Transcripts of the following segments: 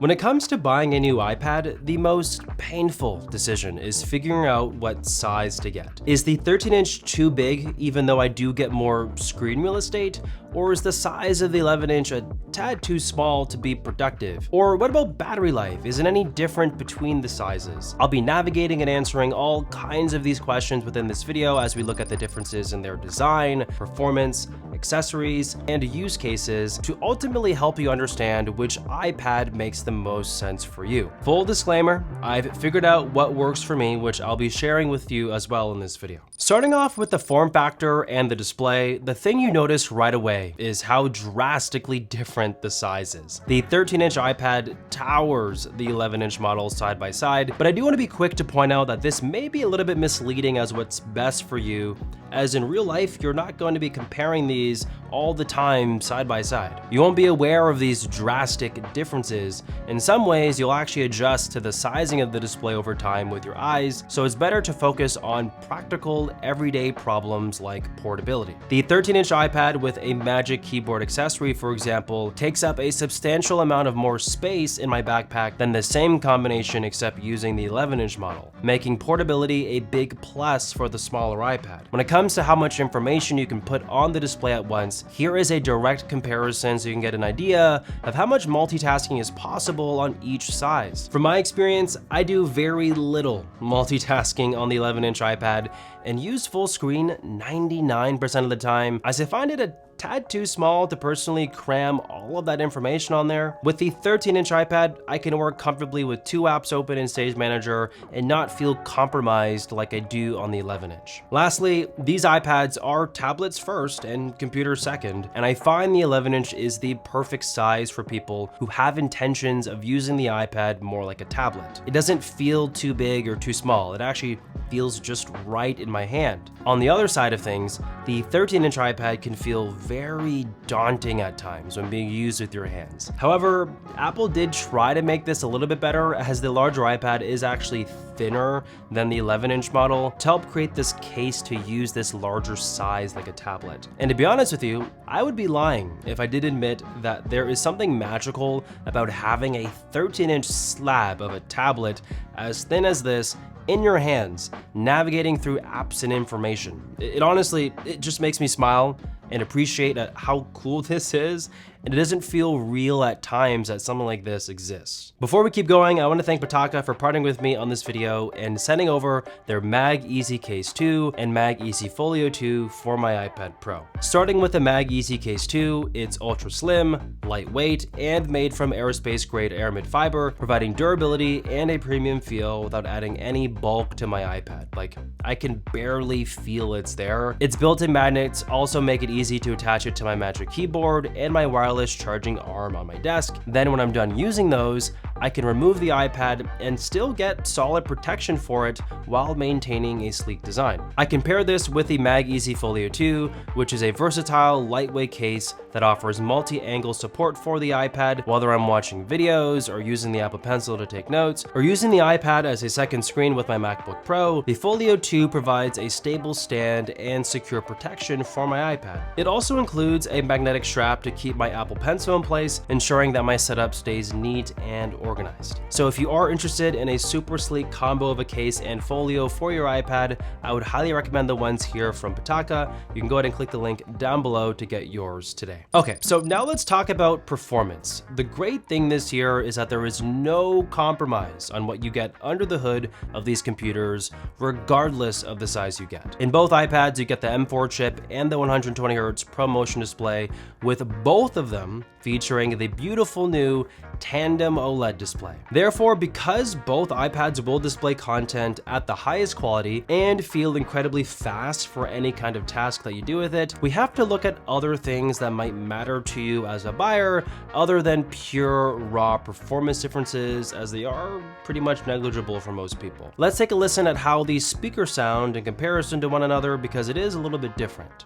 When it comes to buying a new iPad, the most painful decision is figuring out what size to get. Is the 13-inch too big, even though I do get more screen real estate? Or is the size of the 11-inch a tad too small to be productive? Or what about battery life? Is it any different between the sizes? I'll be navigating and answering all kinds of these questions within this video as we look at the differences in their design, performance, accessories, and use cases to ultimately help you understand which iPad makes the most sense for you. Full disclaimer, I've figured out what works for me, which I'll be sharing with you as well in this video. Starting off with the form factor and the display, the thing you notice right away is how drastically different the size is. The 13-inch iPad towers the 11-inch model side by side, but I do want to be quick to point out that this may be a little bit misleading as what's best for you, as in real life, you're not going to be comparing these all the time side by side. You won't be aware of these drastic differences. In some ways, you'll actually adjust to the sizing of the display over time with your eyes, so it's better to focus on practical, everyday problems like portability. The 13-inch iPad with a Magic Keyboard accessory, for example, takes up a substantial amount of more space in my backpack than the same combination except using the 11-inch model, making portability a big plus for the smaller iPad. When it comes to how much information you can put on the display at once, here is a direct comparison so you can get an idea of how much multitasking is possible on each size. From my experience, I do very little multitasking on the 11-inch iPad and use full screen 99% of the time, as I find it a tad too small to personally cram all of that information on there. With the 13-inch iPad, I can work comfortably with 2 apps open in Stage Manager and not feel compromised like I do on the 11-inch. Lastly, these iPads are tablets first and computers second, and I find the 11-inch is the perfect size for people who have intentions of using the iPad more like a tablet. It doesn't feel too big or too small. It actually feels just right in my hand. On the other side of things, the 13-inch iPad can feel very daunting at times when being used with your hands. However, Apple did try to make this a little bit better, as the larger iPad is actually thinner than the 11-inch model to help create this case to use this larger size like a tablet. And to be honest with you, I would be lying if I did admit that there is something magical about having a 13-inch slab of a tablet as thin as this in your hands, navigating through apps and information. It honestly just makes me smile and appreciate how cool this is, and it doesn't feel real at times that something like this exists. Before we keep going, I want to thank Pitaka for partnering with me on this video and sending over their Mag Easy Case 2 and Mag Easy Folio 2 for my iPad Pro. Starting with the Mag Easy Case 2, it's ultra slim, lightweight, and made from aerospace grade aramid fiber, providing durability and a premium feel without adding any bulk to my iPad. Like, I can barely feel it's there. Its built-in magnets also make it easy to attach it to my Magic Keyboard and my wireless charging arm on my desk. Then when I'm done using those, I can remove the iPad and still get solid protection for it while maintaining a sleek design. I can pair this with the Mag Easy Folio 2, which is a versatile, lightweight case that offers multi-angle support for the iPad, whether I'm watching videos or using the Apple Pencil to take notes, or using the iPad as a second screen with my MacBook Pro. The Folio 2 provides a stable stand and secure protection for my iPad. It also includes a magnetic strap to keep my Apple Pencil in place, ensuring that my setup stays neat and organized. So if you are interested in a super sleek combo of a case and folio for your iPad, I would highly recommend the ones here from Pitaka. You can go ahead and click the link down below to get yours today. Okay, so now let's talk about performance. The great thing this year is that there is no compromise on what you get under the hood of these computers, regardless of the size you get. In both iPads, you get the M4 chip and the 120Hz ProMotion display, with both of them featuring the beautiful new tandem OLED display. Therefore, because both iPads will display content at the highest quality and feel incredibly fast for any kind of task that you do with it, we have to look at other things that might matter to you as a buyer other than pure raw performance differences, as they are pretty much negligible for most people. Let's take a listen at how these speakers sound in comparison to one another, because it is a little bit different.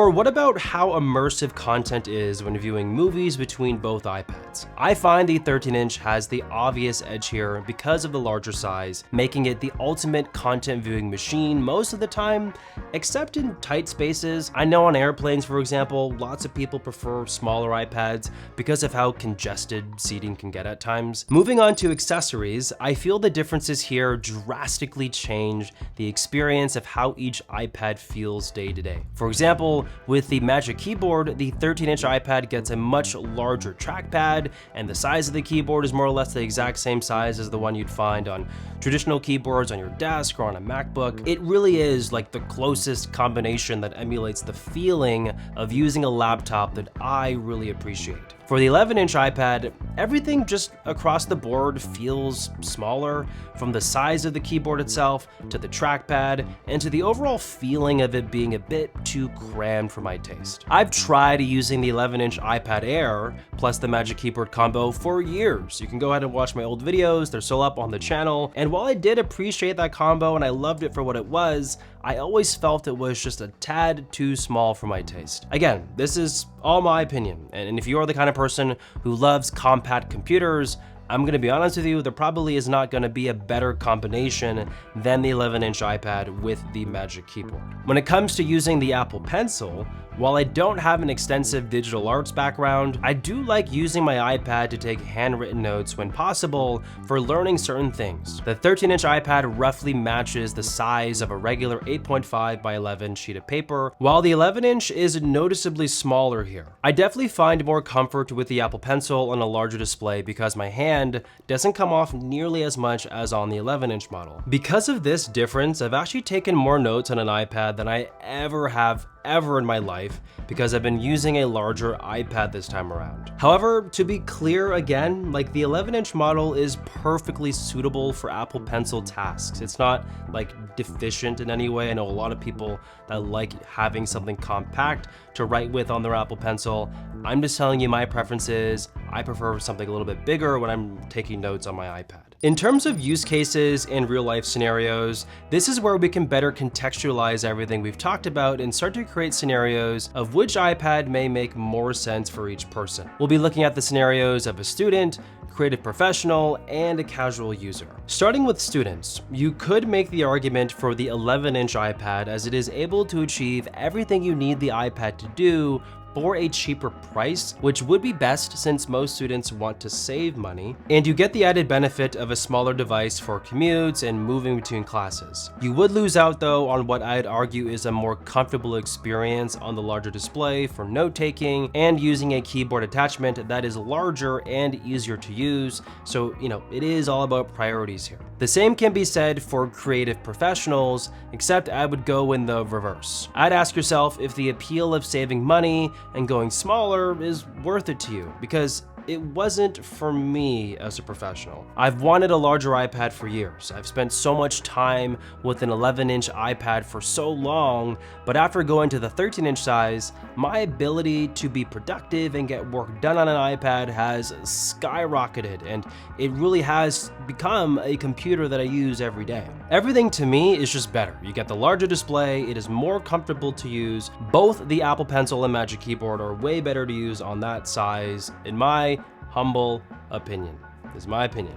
Or what about how immersive content is when viewing movies between both iPads? I find the 13-inch has the obvious edge here because of the larger size, making it the ultimate content viewing machine most of the time, except in tight spaces. I know on airplanes, for example, lots of people prefer smaller iPads because of how congested seating can get at times. Moving on to accessories, I feel the differences here drastically change the experience of how each iPad feels day to day. For example, with the Magic Keyboard, the 13-inch iPad gets a much larger trackpad, and the size of the keyboard is more or less the exact same size as the one you'd find on traditional keyboards on your desk or on a MacBook. It really is like the closest combination that emulates the feeling of using a laptop that I really appreciate. For the 11-inch iPad, everything just across the board feels smaller, from the size of the keyboard itself, to the trackpad, and to the overall feeling of it being a bit too crammed for my taste. I've tried using the 11-inch iPad Air plus the Magic Keyboard combo for years. You can go ahead and watch my old videos, they're still up on the channel, and while I did appreciate that combo and I loved it for what it was, I always felt it was just a tad too small for my taste. Again, this is all my opinion, and if you are the kind of person who loves compact computers, I'm gonna be honest with you, there probably is not gonna be a better combination than the 11-inch iPad with the Magic Keyboard. When it comes to using the Apple Pencil, while I don't have an extensive digital arts background, I do like using my iPad to take handwritten notes when possible for learning certain things. The 13-inch iPad roughly matches the size of a regular 8.5 by 11 sheet of paper, while the 11-inch is noticeably smaller here. I definitely find more comfort with the Apple Pencil on a larger display because my hand doesn't come off nearly as much as on the 11-inch model. Because of this difference, I've actually taken more notes on an iPad than I ever have in my life because I've been using a larger iPad this time around. However, to be clear again, like the 11-inch model is perfectly suitable for Apple Pencil tasks. It's not like deficient in any way. I know a lot of people that like having something compact to write with on their Apple Pencil. I'm just telling you my preferences. I prefer something a little bit bigger when I'm taking notes on my iPad. In terms of use cases and real-life scenarios, this is where we can better contextualize everything we've talked about and start to create scenarios of which iPad may make more sense for each person. We'll be looking at the scenarios of a student, creative professional, and a casual user. Starting with students, you could make the argument for the 11-inch iPad as it is able to achieve everything you need the iPad to do for a cheaper price, which would be best since most students want to save money, and you get the added benefit of a smaller device for commutes and moving between classes. You would lose out though on what I'd argue is a more comfortable experience on the larger display for note-taking and using a keyboard attachment that is larger and easier to use, so it is all about priorities here. The same can be said for creative professionals, except I would go in the reverse. I'd ask yourself if the appeal of saving money and going smaller is worth it to you, because it wasn't for me as a professional. I've wanted a larger iPad for years. I've spent so much time with an 11-inch iPad for so long, but after going to the 13-inch size, my ability to be productive and get work done on an iPad has skyrocketed, and it really has become a computer that I use every day. Everything to me is just better. You get the larger display, it is more comfortable to use. Both the Apple Pencil and Magic Keyboard are way better to use on that size, in my humble opinion. This is my opinion.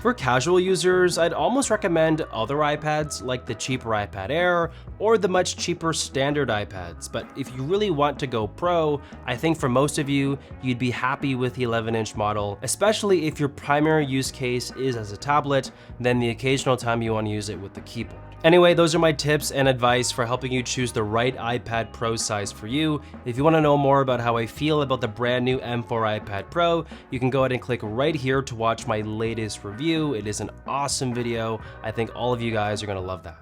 For casual users, I'd almost recommend other iPads like the cheaper iPad Air or the much cheaper standard iPads. But if you really want to go pro, I think for most of you, you'd be happy with the 11-inch model, especially if your primary use case is as a tablet, then the occasional time you want to use it with the keyboard. Anyway, those are my tips and advice for helping you choose the right iPad Pro size for you. If you want to know more about how I feel about the brand new M4 iPad Pro, you can go ahead and click right here to watch my latest review. It is an awesome video. I think all of you guys are going to love that.